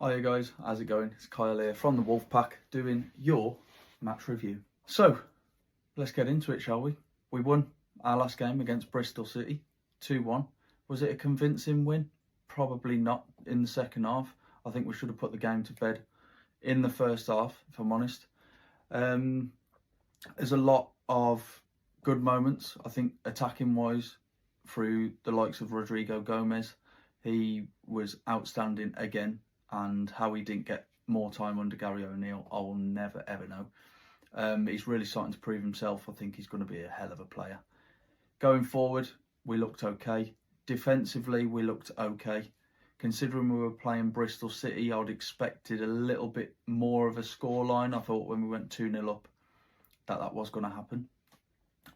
Hiya guys, how's it going? It's Kyle here from the Wolfpack doing your match review. So, let's get into it, shall we? We won our last game against Bristol City, 2-1. Was it a convincing win? Probably not in the second half. I think we should have put the game to bed in the first half, if I'm honest. There's a lot of good moments, I think, attacking-wise, through the likes of Rodrigo Gomez. He was outstanding again. And how he didn't get more time under Gary O'Neill, I will never, ever know. He's really starting to prove himself. I think he's going to be a hell of a player. Going forward, we looked okay. Defensively, we looked okay. Considering we were playing Bristol City, I'd expected a little bit more of a scoreline. I thought when we went 2-0 up that was going to happen.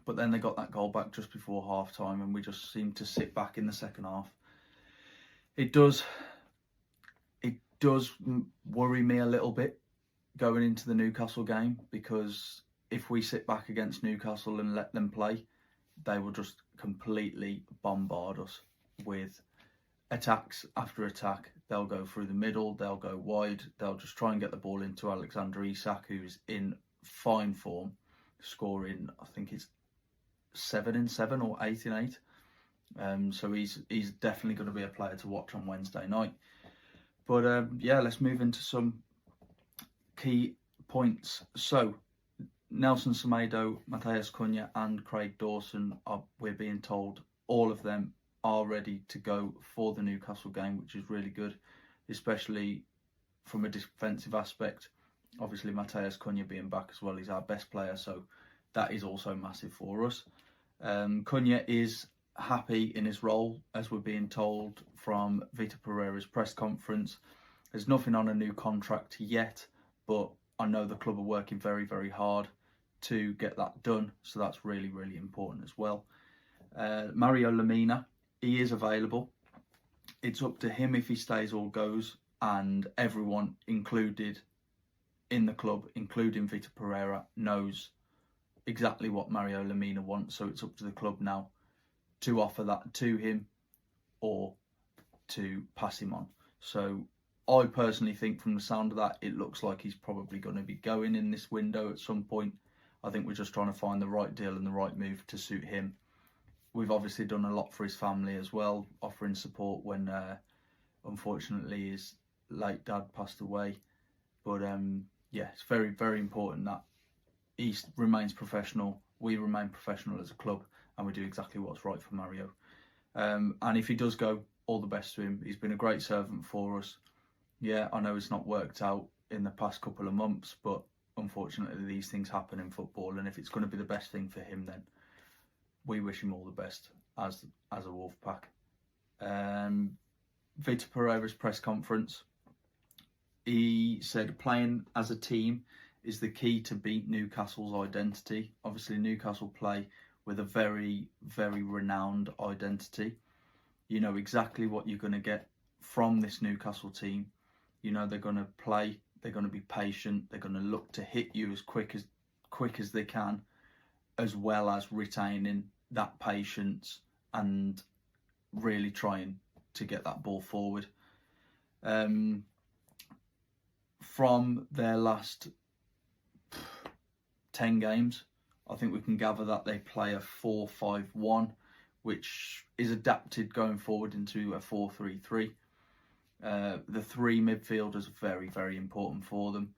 But then they got that goal back just before half-time and we just seemed to sit back in the second half. It does worry me a little bit going into the Newcastle game, because if we sit back against Newcastle and let them play, they will just completely bombard us with attacks after attack. They'll go through the middle, they'll go wide, they'll just try and get the ball into Alexander Isak, who's in fine form, scoring, I think it's 7-7 or 8-8. So he's definitely going to be a player to watch on Wednesday night. But yeah, let's move into some key points. So, Nelson Semedo, Matheus Cunha and Craig Dawson, we're being told all of them are ready to go for the Newcastle game, which is really good, especially from a defensive aspect. Obviously, Matheus Cunha being back as well, he's our best player, so that is also massive for us. Cunha is happy in his role, as we're being told from Vitor Pereira's press conference. There's nothing on a new contract yet, but I know the club are working very, very hard to get that done, so that's really, really important as well. Mario Lemina, he is available. It's up to him if he stays or goes, and everyone included in the club, including Vitor Pereira, knows exactly what Mario Lemina wants, so it's up to the club now to offer that to him or to pass him on. So I personally think, from the sound of that, it looks like he's probably going to be going in this window at some point. I think we're just trying to find the right deal and the right move to suit him. We've obviously done a lot for his family as well, offering support when unfortunately his late dad passed away. But yeah, it's very, very important that he remains professional, we remain professional as a club, and we do exactly what's right for Mario. And if he does go, all the best to him. He's been a great servant for us. Yeah, I know it's not worked out in the past couple of months, but unfortunately these things happen in football, and if it's going to be the best thing for him, then we wish him all the best as a Wolfpack. Vitor Pereira's press conference, he said playing as a team is the key to beat Newcastle's identity. Obviously, Newcastle play with a very, very renowned identity. You know exactly what you're going to get from this Newcastle team. You know they're going to play, they're going to be patient, they're going to look to hit you as quick as they can, as well as retaining that patience and really trying to get that ball forward. From their last 10 games, I think we can gather that they play a 4-5-1, which is adapted going forward into a 4-3-3. The three midfielders are very, very important for them.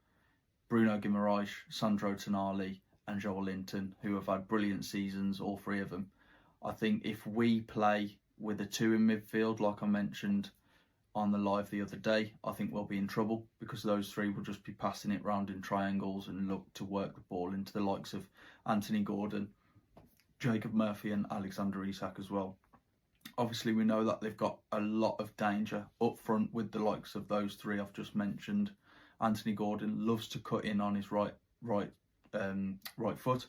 Bruno Guimaraes, Sandro Tonali and Joel Linton, who have had brilliant seasons, all three of them. I think if we play with a two in midfield, like I mentioned on the live the other day, I think we'll be in trouble, because those three will just be passing it round in triangles and look to work the ball into the likes of Anthony Gordon, Jacob Murphy and Alexander Isak as well. Obviously, we know that they've got a lot of danger up front with the likes of those three I've just mentioned. Anthony Gordon loves to cut in on his right foot.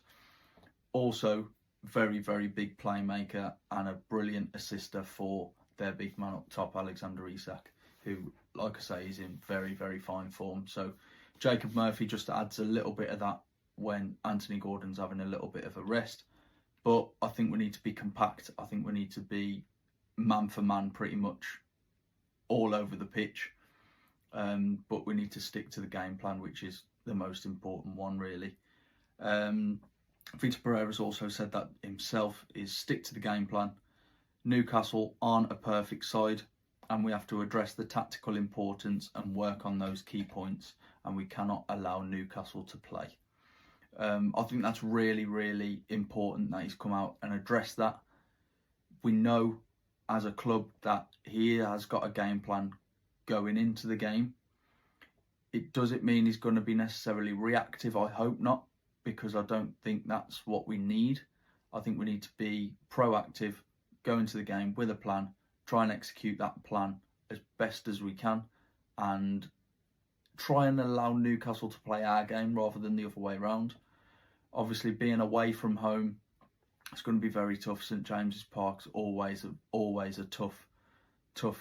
Also, very, very big playmaker and a brilliant assister for their big man up top, Alexander Isak, who, like I say, is in very, very fine form. So Jacob Murphy just adds a little bit of that when Anthony Gordon's having a little bit of a rest. But I think we need to be compact. I think we need to be man for man pretty much all over the pitch. but we need to stick to the game plan, which is the most important one, really. Vitor Pereira's also said that himself, is stick to the game plan. Newcastle aren't a perfect side, and we have to address the tactical importance and work on those key points, and we cannot allow Newcastle to play. I think that's really, really important that he's come out and addressed that. We know as a club that he has got a game plan going into the game. Does it mean he's going to be necessarily reactive? I hope not, because I don't think that's what we need. I think we need to be proactive, go into the game with a plan, try and execute that plan as best as we can, and try and allow Newcastle to play our game rather than the other way around. Obviously, being away from home, it's going to be very tough. St James's Park's always a tough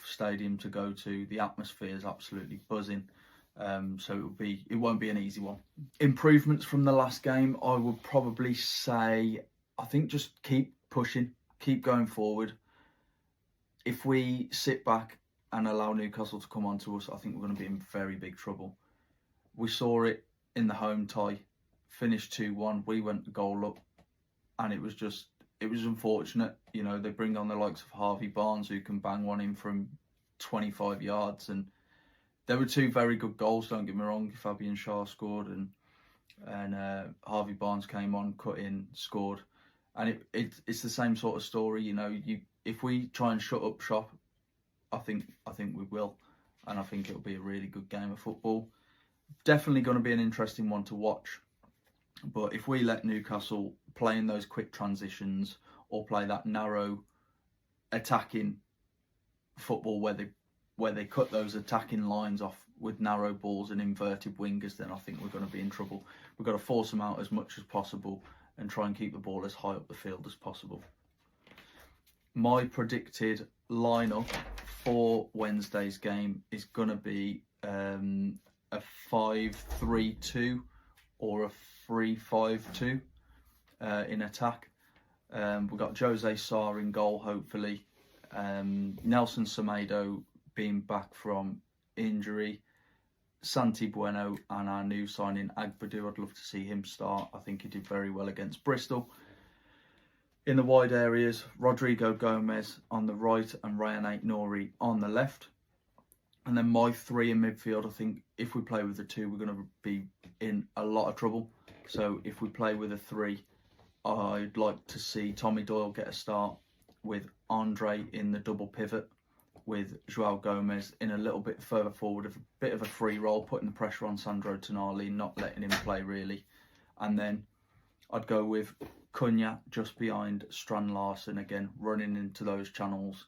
stadium to go to. The atmosphere is absolutely buzzing, so it won't be an easy one. Improvements from the last game, I would probably say, I think just keep pushing, keep going forward. If we sit back and allow Newcastle to come on to us, I think we're going to be in very big trouble. We saw it in the home tie, finished 2-1. We went a goal up, and it was unfortunate. You know, they bring on the likes of Harvey Barnes, who can bang one in from 25 yards, and there were two very good goals, don't get me wrong. Fabian Schär scored, and Harvey Barnes came on, cut in, scored. And it's the same sort of story, you know. If we try and shut up shop, I think we will, and I think it'll be a really good game of football. Definitely going to be an interesting one to watch. But if we let Newcastle play in those quick transitions, or play that narrow attacking football where they cut those attacking lines off with narrow balls and inverted wingers, then I think we're going to be in trouble. We've got to force them out as much as possible and try and keep the ball as high up the field as possible. My predicted lineup for Wednesday's game is going to be a 5-3-2 or a 3-5-2 in attack. We've got Jose Sarr in goal, hopefully. Nelson Semedo being back from injury. Santi Bueno and our new signing Agbadu, I'd love to see him start. I think he did very well against Bristol. In the wide areas, Rodrigo Gomez on the right and Ryan Aït-Nouri on the left. And then my three in midfield, I think if we play with the two, we're going to be in a lot of trouble. So if we play with a three, I'd like to see Tommy Doyle get a start with Andre in the double pivot, with João Gomez in a little bit further forward, of a bit of a free role, putting the pressure on Sandro Tonali, not letting him play really. And then I'd go with Cunha just behind Strand Larsen again, running into those channels,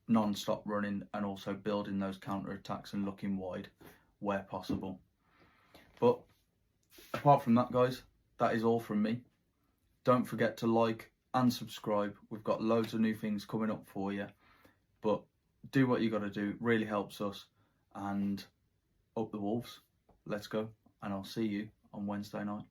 non-stop running, and also building those counter-attacks and looking wide where possible. But apart from that, guys, that is all from me. Don't forget to like and subscribe. We've got loads of new things coming up for you. But do what you got to do. It really helps us. And up the Wolves. Let's go. And I'll see you on Wednesday night.